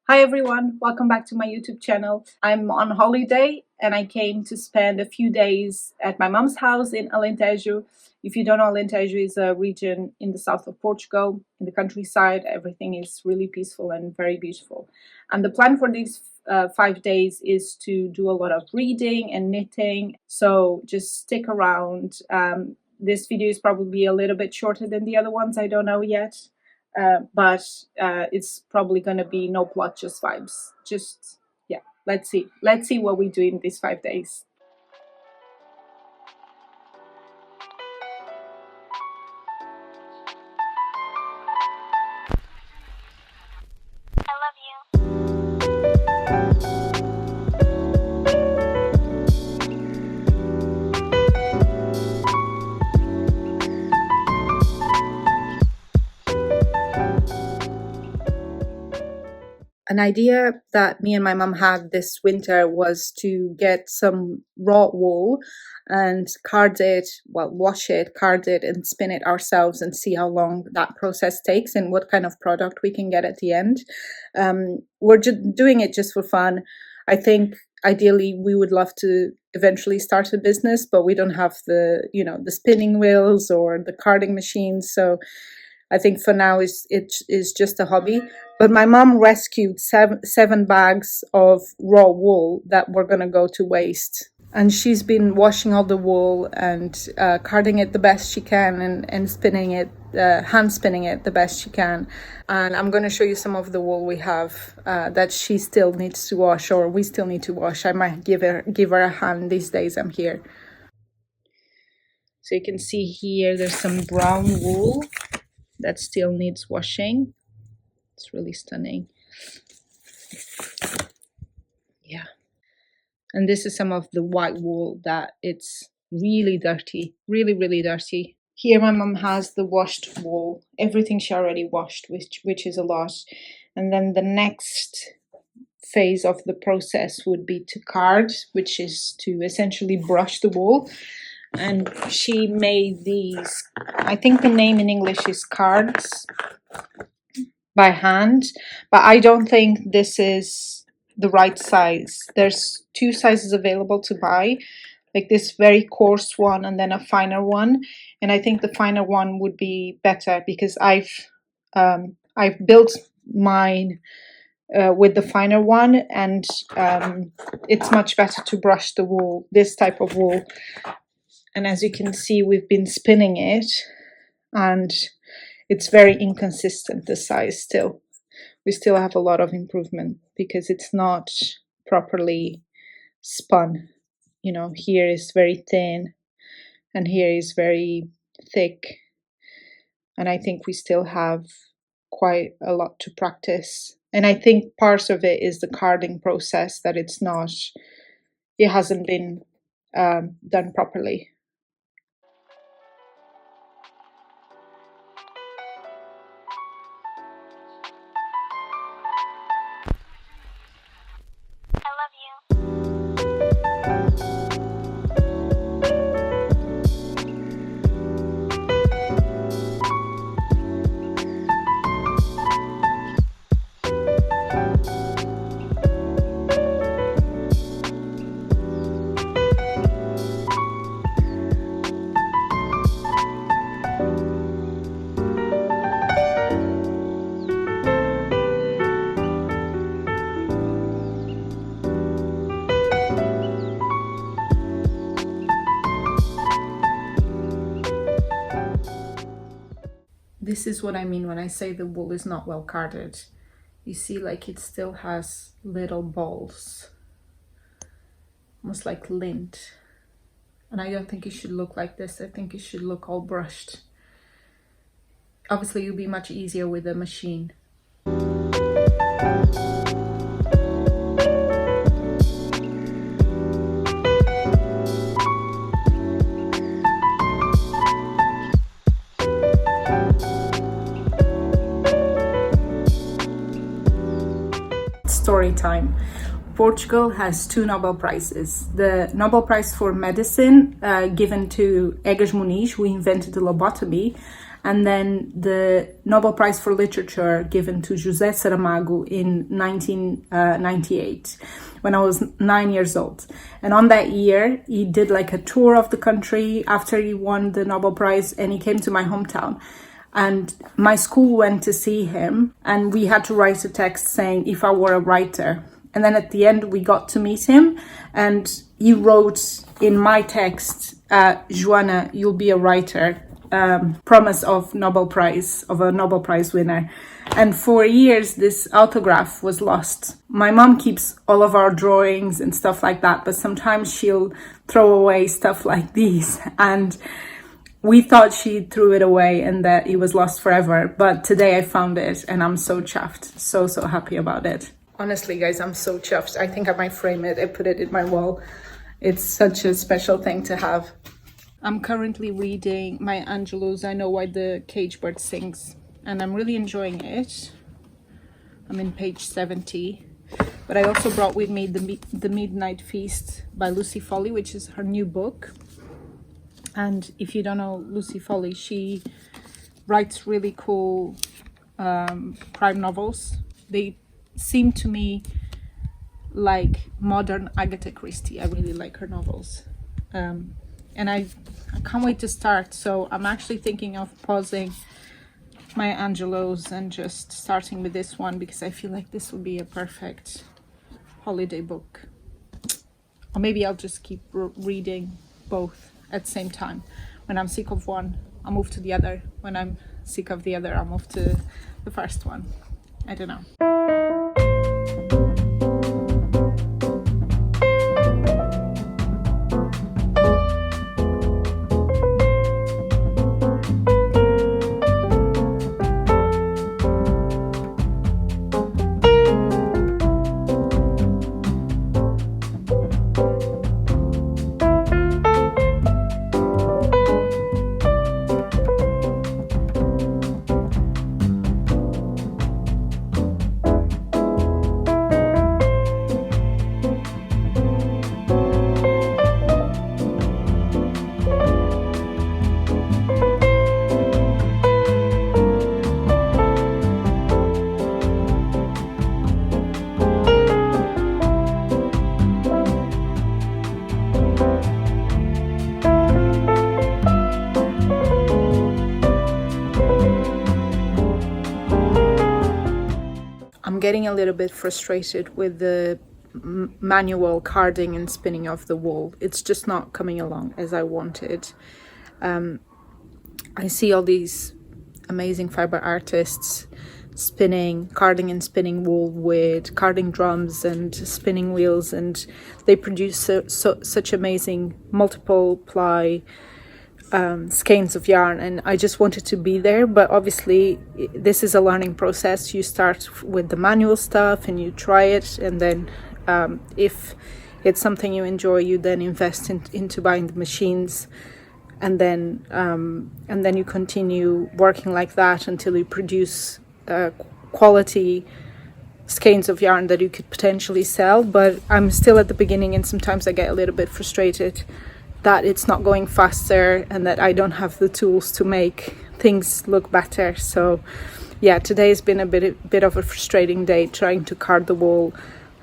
Hi everyone, welcome back to my YouTube channel. I'm on holiday and I came to spend a few days at my mom's house in Alentejo. If you don't know, Alentejo is a region in the south of Portugal, in the countryside. Everything is really peaceful and very beautiful. And the plan for these 5 days is to do a lot of reading and knitting. So just stick around. This video is probably a little bit shorter than the other ones, I don't know yet. But it's probably going to be no plot, just vibes. Yeah, let's see what we do in these 5 days. I love you. An idea that me and my mom had this winter was to get some raw wool and wash it, card it, and spin it ourselves and see how long that process takes and what kind of product we can get at the end. We're just doing it just for fun. I think ideally we would love to eventually start a business, but we don't have the spinning wheels or the carding machines. So I think for now it is just a hobby. But my mom rescued seven bags of raw wool that were going to go to waste. And she's been washing all the wool and carding it the best she can and spinning it, hand spinning it the best she can. And I'm going to show you some of the wool we have that she still needs to wash, or we still need to wash. I might give her a hand these days I'm here. So you can see here there's some brown wool that still needs washing. It's really stunning. Yeah. And this is some of the white wool that it's really dirty, really, really dirty. Here my mom has the washed wool, everything she already washed, which is a lot. And then the next phase of the process would be to card, which is to essentially brush the wool. And she made these, I think the name in English is cards, by hand, but I don't think this is the right size. There's 2 sizes available to buy, like this very coarse one and then a finer one, and I think the finer one would be better because I've built mine with the finer one, and it's much better to brush the wool, this type of wool. And as you can see, we've been spinning it and it's very inconsistent, the size still. We still have a lot of improvement because it's not properly spun. You know, here is very thin and here is very thick. And I think we still have quite a lot to practice. And I think part of it is the carding process, that it hasn't been done properly. I love you. This is what I mean when I say the wool is not well carded. You see, like, it still has little balls, almost like lint. And I don't think it should look like this. I think it should look all brushed. Obviously, it would be much easier with a machine. Story time. Portugal has 2 Nobel Prizes. The Nobel Prize for Medicine, given to Egas Muniz, who invented the lobotomy, and then the Nobel Prize for Literature given to José Saramago in 1998, when I was 9 years old. And on that year, he did like a tour of the country after he won the Nobel Prize, and he came to my hometown. And my school went to see him, and we had to write a text saying if I were a writer. And then at the end, we got to meet him, and he wrote in my text, Joanna, you'll be a writer, promise of a Nobel Prize winner. And for years, this autograph was lost. My mom keeps all of our drawings and stuff like that, but sometimes she'll throw away stuff like these. And we thought she threw it away and that it was lost forever. But today I found it, and I'm so chuffed, so happy about it. Honestly, guys, I'm so chuffed. I think I might frame it and put it in my wall. It's such a special thing to have. I'm currently reading Maya Angelou's I Know Why the Cage Bird Sings, and I'm really enjoying it. I'm in page 70. But I also brought with me The Midnight Feast by Lucy Foley, which is her new book. And if you don't know Lucy Foley, she writes really cool crime novels. They seem to me like modern Agatha Christie. I really like her novels. And I can't wait to start. So I'm actually thinking of pausing Maya Angelou's and just starting with this one, because I feel like this will be a perfect holiday book. Or maybe I'll just keep reading both at the same time. When I'm sick of one, I'll move to the other. When I'm sick of the other, I'll move to the first one. I don't know. I'm getting a little bit frustrated with the manual carding and spinning of the wool. It's just not coming along as I wanted. I see all these amazing fiber artists carding and spinning wool with carding drums and spinning wheels, and they produce such amazing multiple ply skeins of yarn, and I just wanted to be there. But obviously this is a learning process. You start with the manual stuff and you try it, and then if it's something you enjoy, you then invest into buying the machines, and then you continue working like that until you produce quality skeins of yarn that you could potentially sell. But I'm still at the beginning, and sometimes I get a little bit frustrated that it's not going faster and that I don't have the tools to make things look better. So yeah, today has been a bit of a frustrating day trying to card the wool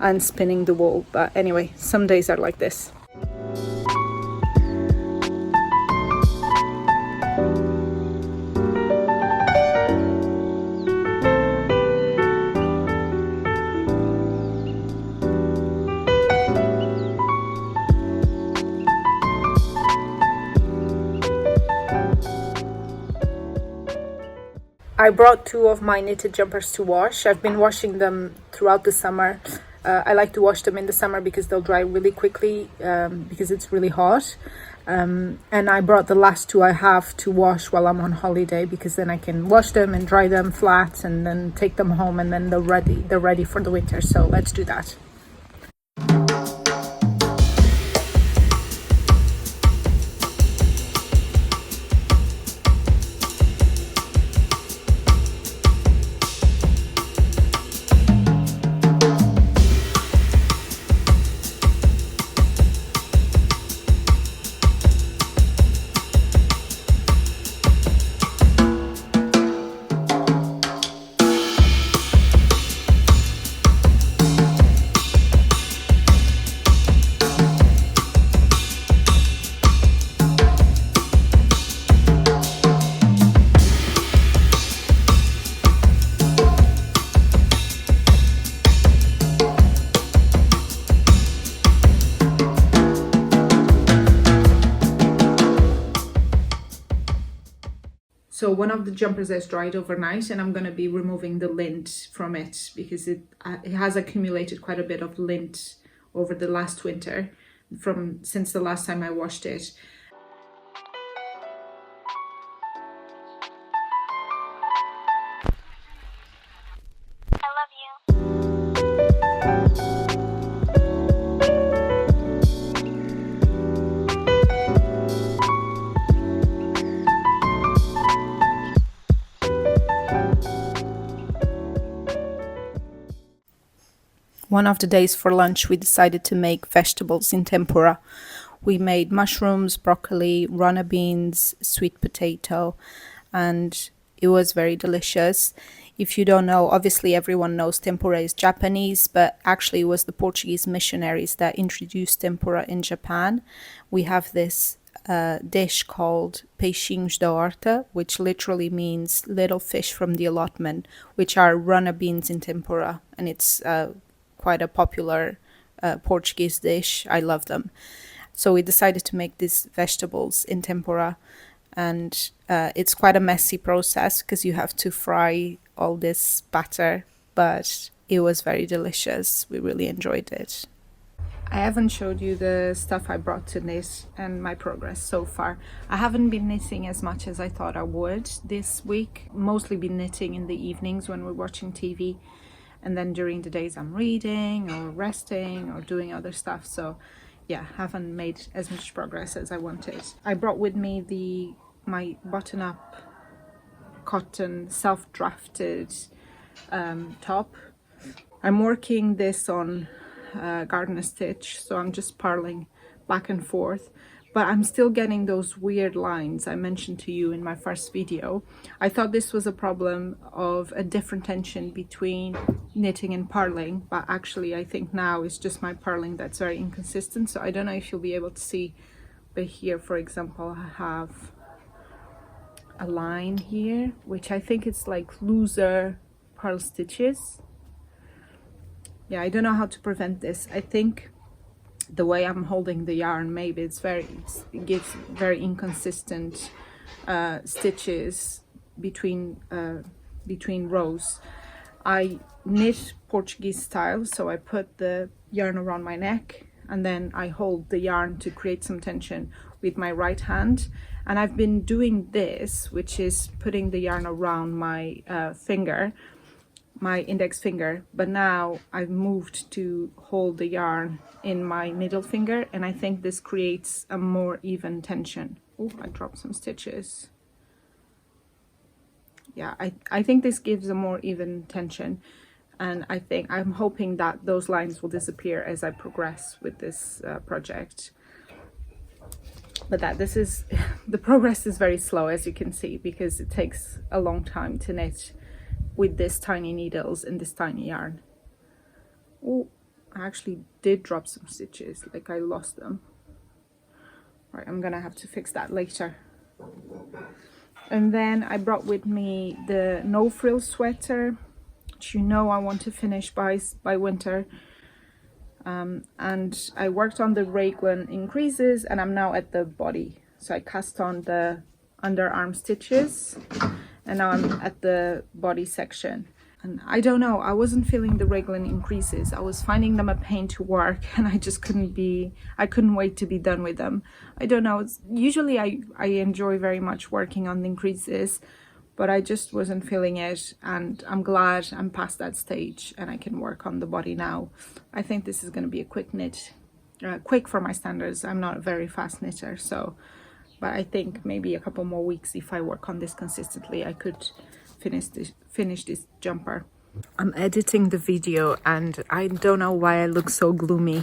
and spinning the wool. But anyway, some days are like this. I brought 2 of my knitted jumpers to wash. I've been washing them throughout the summer. I like to wash them in the summer because they'll dry really quickly because it's really hot. And I brought the last 2 I have to wash while I'm on holiday, because then I can wash them and dry them flat and then take them home, and then they're ready for the winter. So let's do that. So one of the jumpers has dried overnight, and I'm going to be removing the lint from it because it has accumulated quite a bit of lint over the last winter since the last time I washed it. I love you. One of the days for lunch, we decided to make vegetables in tempura. We made mushrooms, broccoli, runner beans, sweet potato, and it was very delicious. If you don't know, obviously everyone knows tempura is Japanese, but actually it was the Portuguese missionaries that introduced tempura in Japan. We have this dish called peixinhos da horta, which literally means little fish from the allotment, which are runner beans in tempura, and it's quite a popular Portuguese dish. I love them. So we decided to make these vegetables in tempura, and it's quite a messy process because you have to fry all this batter, but it was very delicious. We really enjoyed it. I haven't showed you the stuff I brought to knit and my progress so far. I haven't been knitting as much as I thought I would this week. Mostly been knitting in the evenings when we're watching TV, and then during the days I'm reading or resting or doing other stuff. So yeah, haven't made as much progress as I wanted. I brought with me my button-up cotton self-drafted top. I'm working this on gardener stitch, so I'm just purling back and forth, but I'm still getting those weird lines I mentioned to you in my first video. I thought this was a problem of a different tension between knitting and purling, but actually I think now it's just my purling that's very inconsistent. So I don't know if you'll be able to see, but here for example I have a line here which I think it's like looser purl stitches. Yeah, I don't know how to prevent this. I think the way I'm holding the yarn, maybe it gives very inconsistent stitches between rows. I knit Portuguese style, so I put the yarn around my neck and then I hold the yarn to create some tension with my right hand. And I've been doing this, which is putting the yarn around my finger, my index finger, but now I've moved to hold the yarn in my middle finger, and I think this creates a more even tension. Oh, I dropped some stitches. Yeah, I think this gives a more even tension, and I'm hoping that those lines will disappear as I progress with this project. But the progress is very slow, as you can see, because it takes a long time to knit with this tiny needles and this tiny yarn. Oh, I actually did drop some stitches, like I lost them. Right, I'm gonna have to fix that later. And then I brought with me the no frill sweater, which you know I want to finish by winter. And I worked on the raglan increases, and I'm now at the body. So I cast on the underarm stitches, and now I'm at the body section. And I don't know, I wasn't feeling the raglan increases. I was finding them a pain to work, and I just couldn't wait to be done with them. I don't know, usually I enjoy very much working on the increases, but I just wasn't feeling it, and I'm glad I'm past that stage and I can work on the body now. I think this is going to be a quick knit, quick for my standards. I'm not a very fast knitter, so, but I think maybe a couple more weeks, if I work on this consistently, I could finish this jumper. I'm editing the video and I don't know why I look so gloomy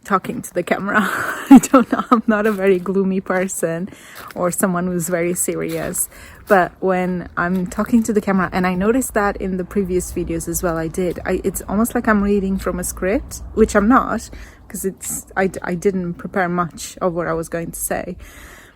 talking to the camera. I don't know, I'm not a very gloomy person or someone who's very serious, but when I'm talking to the camera, and I noticed that in the previous videos as well, it's almost like I'm reading from a script, which I'm not, because I didn't prepare much of what I was going to say,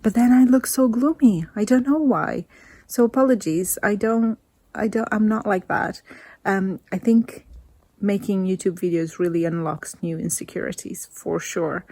but then I look so gloomy. I don't know why, so apologies. I'm not like that. I think making YouTube videos really unlocks new insecurities, for sure.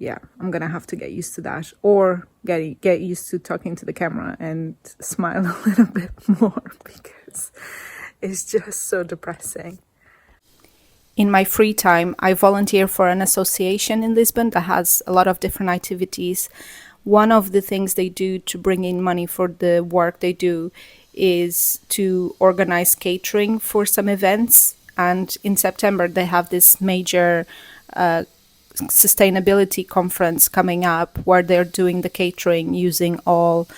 yeah, I'm gonna have to get used to that, or get used to talking to the camera and smile a little bit more, because it's just so depressing. In my free time, I volunteer for an association in Lisbon that has a lot of different activities. One of the things they do to bring in money for the work they do is to organize catering for some events. And in September, they have this major sustainability conference coming up where they're doing the catering using all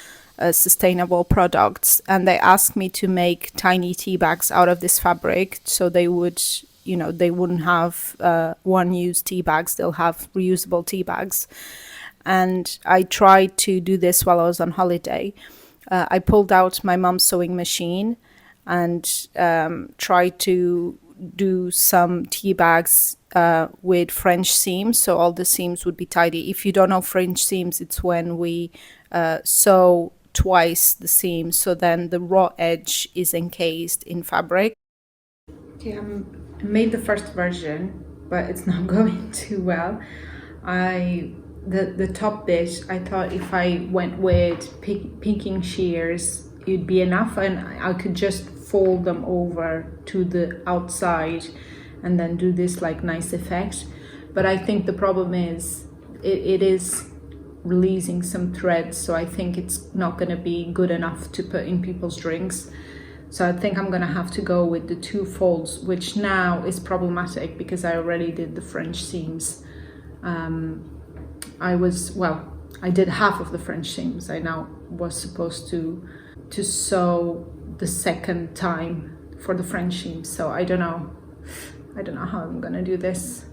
sustainable products. And they asked me to make tiny tea bags out of this fabric, so they would, they wouldn't have one-use tea bags, they'll have reusable tea bags. And I tried to do this while I was on holiday. I pulled out my mom's sewing machine and tried to do some tea bags with French seams, so all the seams would be tidy. If you don't know French seams, it's when we sew twice the seams, so then the raw edge is encased in fabric. Okay, I made the first version, but it's not going too well. The top bit, I thought if I went with pinking shears, it'd be enough, and I could just fold them over to the outside and then do this like nice effect. But I think the problem is it is releasing some threads, so I think it's not going to be good enough to put in people's drinks. So I think I'm going to have to go with the 2 folds, which now is problematic because I already did the French seams. I did half of the French seams. I now was supposed to sew the second time for the French seams. So I don't know how I'm gonna do this.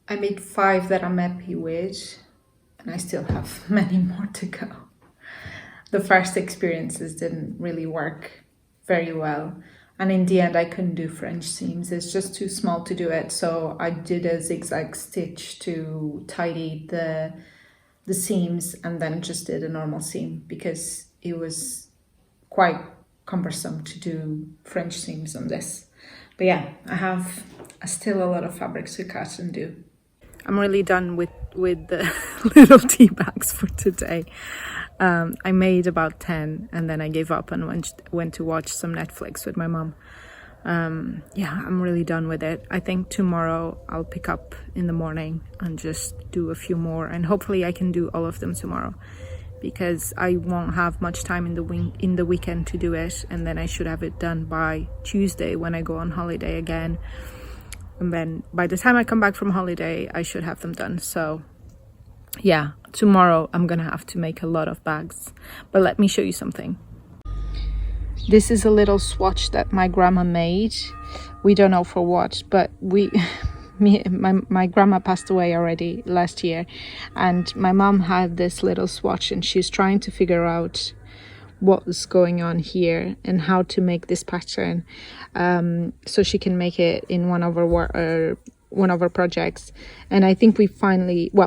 I made 5 that I'm happy with, and I still have many more to go. The first experiences didn't really work very well, and in the end I couldn't do French seams. It's just too small to do it, so I did a zigzag stitch to tidy the seams, and then just did a normal seam because it was quite cumbersome to do French seams on this. But yeah, I have still a lot of fabrics to cut and do. I'm really done with the little tea bags for today. I made about 10 and then I gave up and went to watch some Netflix with my mom. Yeah, I'm really done with it. I think tomorrow I'll pick up in the morning and just do a few more, and hopefully I can do all of them tomorrow, because I won't have much time in the weekend to do it, and then I should have it done by Tuesday when I go on holiday again. And then by the time I come back from holiday, I should have them done. So yeah, tomorrow I'm gonna have to make a lot of bags. But let me show you something. This is a little swatch that my grandma made. We don't know for what, but my grandma passed away already last year, and my mom had this little swatch, and she's trying to figure out what was going on here and how to make this pattern, so she can make it in one of our projects. And I think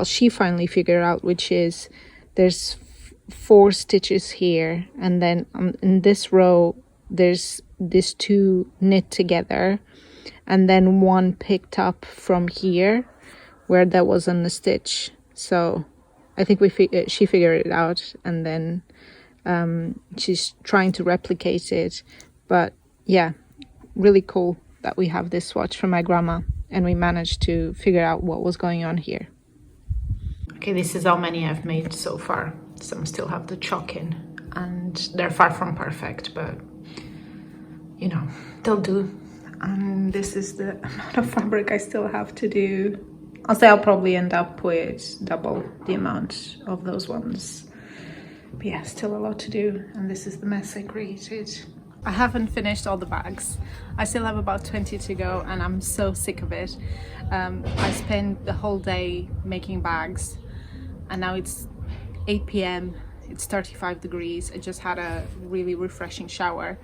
she finally figured out, which is there's 4 stitches here, and then in this row there's these 2 knit together, and then 1 picked up from here where that wasn't a stitch. So I think she figured it out, and then she's trying to replicate it. But yeah, really cool that we have this swatch from my grandma and we managed to figure out what was going on here. Okay, this is how many I've made so far. Some still have the chalk in, and they're far from perfect, but you know, they'll do. And this is the amount of fabric I still have to do. I'll say I'll probably end up with double the amount of those ones. But yeah, still a lot to do, and this is the mess I created. I haven't finished all the bags. I still have about 20 to go, and I'm so sick of it. I spent the whole day making bags, and now it's 8 p.m. It's 35 degrees. I just had a really refreshing shower.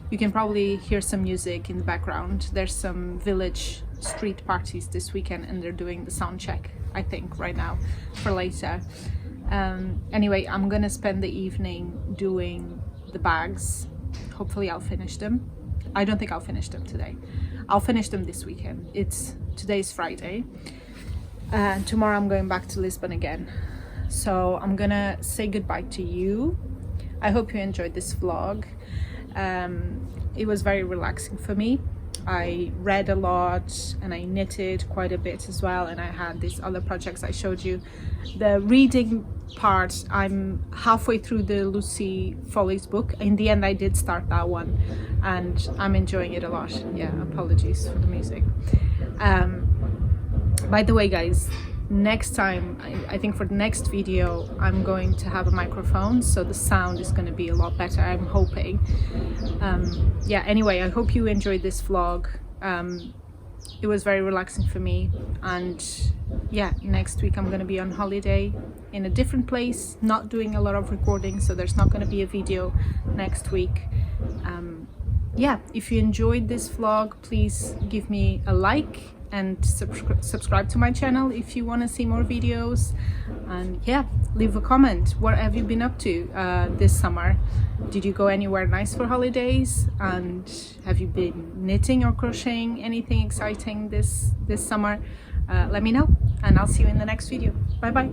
You can probably hear some music in the background. There's some village street parties this weekend and they're doing the sound check, I think, right now for later. Anyway, I'm gonna spend the evening doing the bags. Hopefully I'll finish them. I don't think I'll finish them today. I'll finish them this weekend. Today's Friday. Tomorrow I'm going back to Lisbon again. So I'm gonna say goodbye to you. I hope you enjoyed this vlog. It was very relaxing for me. I read a lot and I knitted quite a bit as well, and I had these other projects I showed you. The reading part, I'm halfway through the Lucy Foley's book. In the end I did start that one and I'm enjoying it a lot. Yeah, apologies for the music. By the way guys, next time, I think for the next video, I'm going to have a microphone, so the sound is going to be a lot better, I'm hoping. Yeah, anyway, I hope you enjoyed this vlog. It was very relaxing for me, and yeah, next week I'm going to be on holiday in a different place, not doing a lot of recording, so there's not going to be a video next week. Yeah, if you enjoyed this vlog, please give me a like and subscribe to my channel if you want to see more videos. And yeah, leave a comment. What have you been up to this summer? Did you go anywhere nice for holidays? And have you been knitting or crocheting anything exciting this summer? Let me know, and I'll see you in the next video. Bye bye.